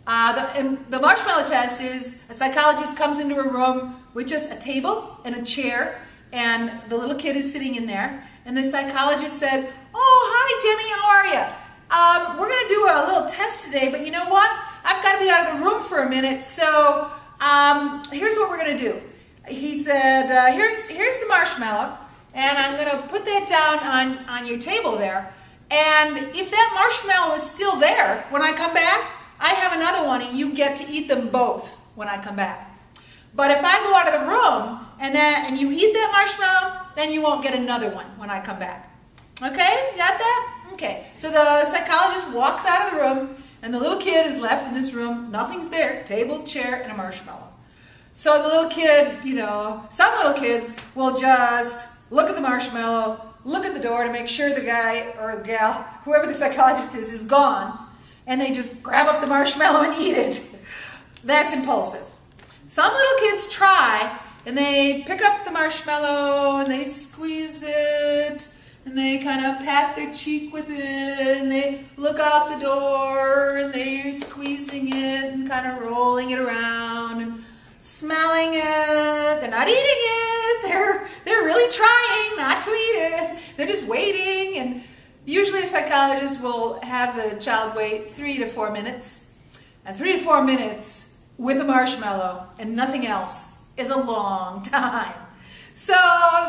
The marshmallow test is a psychologist comes into a room with just a table and a chair, and the little kid is sitting in there, and the psychologist says, "Oh, hi, Timmy, how are you? We're going to do a little test today, but you know what? I've got to be out of the room for a minute, so here's what we're going to do." He said, here's the marshmallow, and I'm going to put that down on your table there, and if that marshmallow is still there when I come back, I have another one, and you get to eat them both when I come back. But if I go out of the room and you eat that marshmallow, then you won't get another one when I come back. Okay, you got that? Okay, so the psychologist walks out of the room, and the little kid is left in this room. Nothing's there, table, chair, and a marshmallow. So the little kid, you know, some little kids will just look at the marshmallow, look at the door to make sure the guy or gal, whoever the psychologist is gone, and they just grab up the marshmallow and eat it. That's impulsive. Some little kids try, and they pick up the marshmallow, and they squeeze it, and they kind of pat their cheek with it, and they look out the door, and they're squeezing it, and kind of rolling it around, and smelling it. They're not eating it. They're really trying not to eat it. They're just waiting, and usually a psychologist will have the child wait 3 to 4 minutes. And 3 to 4 minutes with a marshmallow and nothing else is a long time. So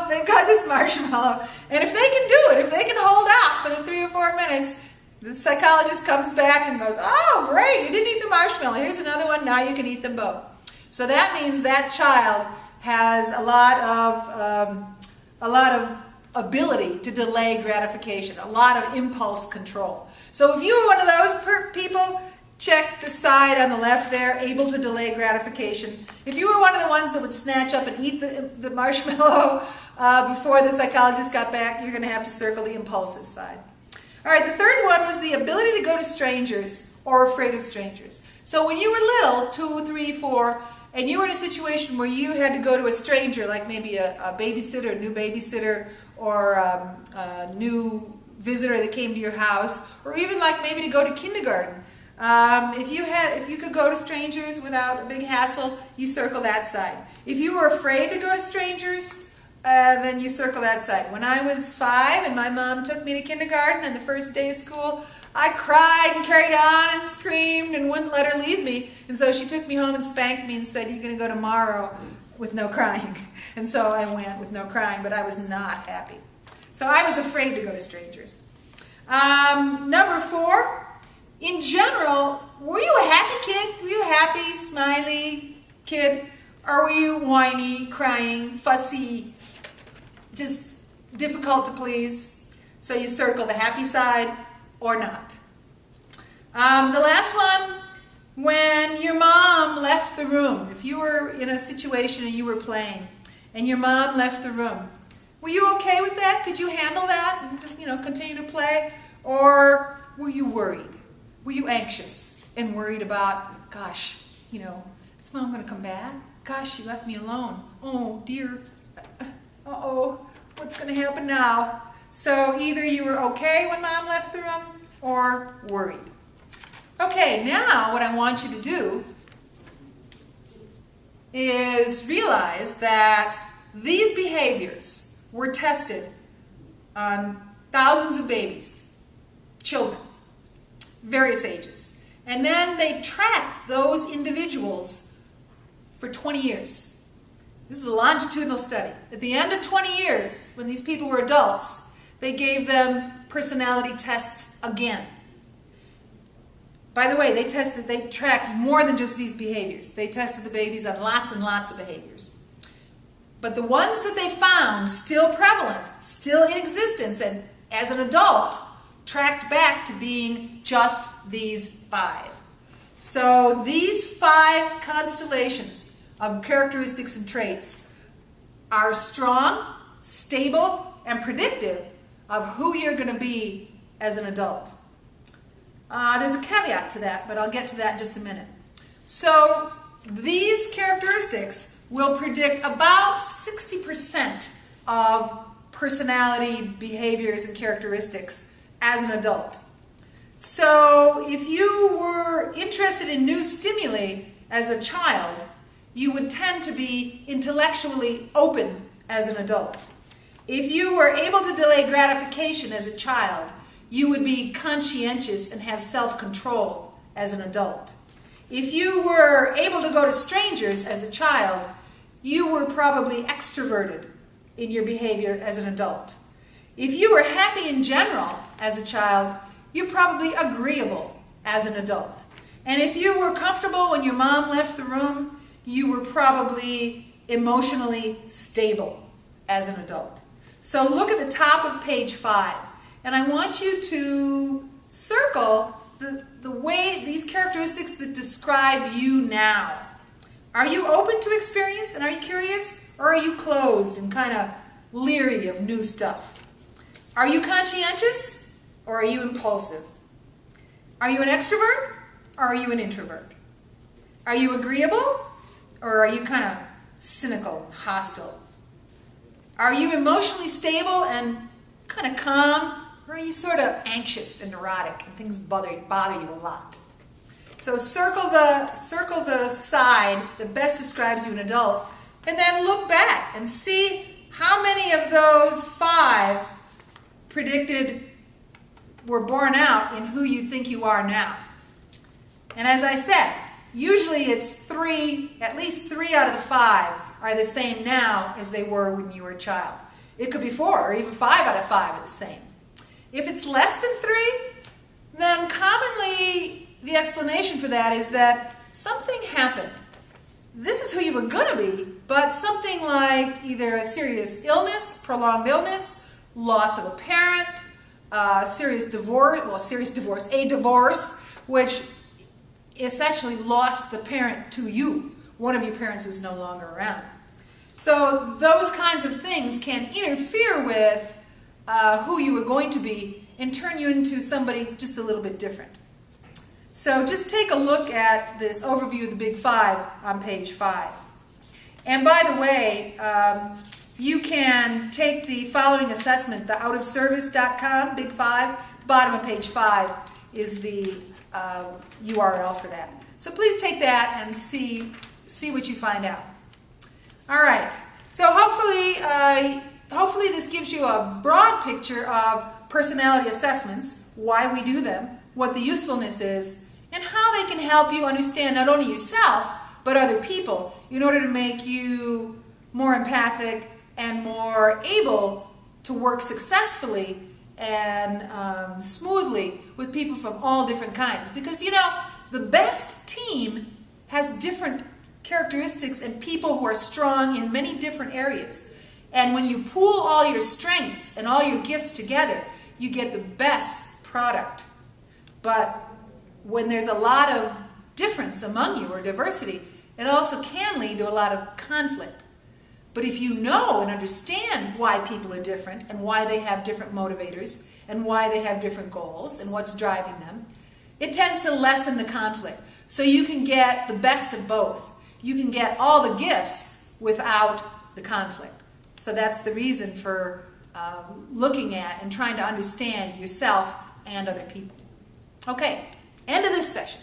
they've got this marshmallow, and if they can do it, if they can hold out for the 3 or 4 minutes, the psychologist comes back and goes, "Oh, great, you didn't eat the marshmallow. Here's another one. Now you can eat them both." So that means that child has a lot of ability to delay gratification, a lot of impulse control. So if you were one of those people, check the side on the left there, able to delay gratification. If you were one of the ones that would snatch up and eat the marshmallow before the psychologist got back, you're going to have to circle the impulsive side. All right, the third one was the ability to go to strangers or afraid of strangers. So when you were little, 2, 3, 4, and you were in a situation where you had to go to a stranger, like maybe a babysitter, a new babysitter, or a new visitor that came to your house, or even like maybe to go to kindergarten. If you could go to strangers without a big hassle, you circle that side. If you were afraid to go to strangers, then you circle that side. When I was 5 and my mom took me to kindergarten and the first day of school, I cried and carried on and screamed and wouldn't let her leave me. And so she took me home and spanked me and said, "You're going to go tomorrow with no crying." And so I went with no crying, but I was not happy. So I was afraid to go to strangers. Number 4, in general, were you a happy kid? Were you a happy, smiley kid? Or were you whiny, crying, fussy, just difficult to please? So you circle the happy side or not. The last one, when your mom left the room. If you were in a situation and you were playing and your mom left the room, were you okay with that? Could you handle that and just, continue to play? Or were you worried? Were you anxious and worried about, gosh, is mom going to come back? Gosh, she left me alone. Oh, dear. Uh-oh, what's going to happen now? So either you were okay when mom left the room or worried. Okay, now what I want you to do is realize that these behaviors were tested on thousands of babies, children, various ages. And then they tracked those individuals for 20 years. This is a longitudinal study. At the end of 20 years, when these people were adults, they gave them personality tests again. By the way, they tracked more than just these behaviors. They tested the babies on lots and lots of behaviors. But the ones that they found still prevalent, still in existence, and as an adult, tracked back to being just these 5. So these 5 constellations of characteristics and traits are strong, stable, and predictive of who you're going to be as an adult. There's a caveat to that, but I'll get to that in just a minute. So these characteristics will predict about 60% of personality, behaviors, and characteristics as an adult. So if you were interested in new stimuli as a child, you would tend to be intellectually open as an adult. If you were able to delay gratification as a child, you would be conscientious and have self-control as an adult. If you were able to go to strangers as a child, you were probably extroverted in your behavior as an adult. If you were happy in general as a child, you're probably agreeable as an adult. And if you were comfortable when your mom left the room, you were probably emotionally stable as an adult. So look at the top of page 5, and I want you to circle the way, these characteristics that describe you now. Are you open to experience and are you curious? Or are you closed and kind of leery of new stuff? Are you conscientious or are you impulsive? Are you an extrovert or are you an introvert? Are you agreeable or are you kind of cynical, hostile? Are you emotionally stable and kind of calm, or are you sort of anxious and neurotic and things bother you a lot? So circle the side that best describes you an adult, and then look back and see how many of those 5 predicted were borne out in who you think you are now. And as I said, usually it's 3, at least 3 out of the 5 are the same now as they were when you were a child. It could be 4 or even 5 out of 5 are the same. If it's less than 3, then commonly the explanation for that is that something happened. This is who you were going to be, but something like either a serious illness, prolonged illness, loss of a parent, a divorce, which essentially lost the parent to you. One of your parents was no longer around. So those kinds of things can interfere with who you were going to be and turn you into somebody just a little bit different. So just take a look at this overview of the Big 5 on page 5. And by the way, you can take the following assessment, the outofservice.com, Big 5. The bottom of page 5 is the URL for that. So please take that and see what you find out. All right. So hopefully this gives you a broad picture of personality assessments, why we do them, what the usefulness is, and how they can help you understand not only yourself, but other people in order to make you more empathic and more able to work successfully and smoothly with people from all different kinds. Because, you know, the best team has different characteristics and people who are strong in many different areas. And when you pool all your strengths and all your gifts together, you get the best product. But when there's a lot of difference among you, or diversity, it also can lead to a lot of conflict. But if you know and understand why people are different and why they have different motivators and why they have different goals and what's driving them, it tends to lessen the conflict. So you can get the best of both. You can get all the gifts without the conflict. So that's the reason for looking at and trying to understand yourself and other people. Okay, end of this session.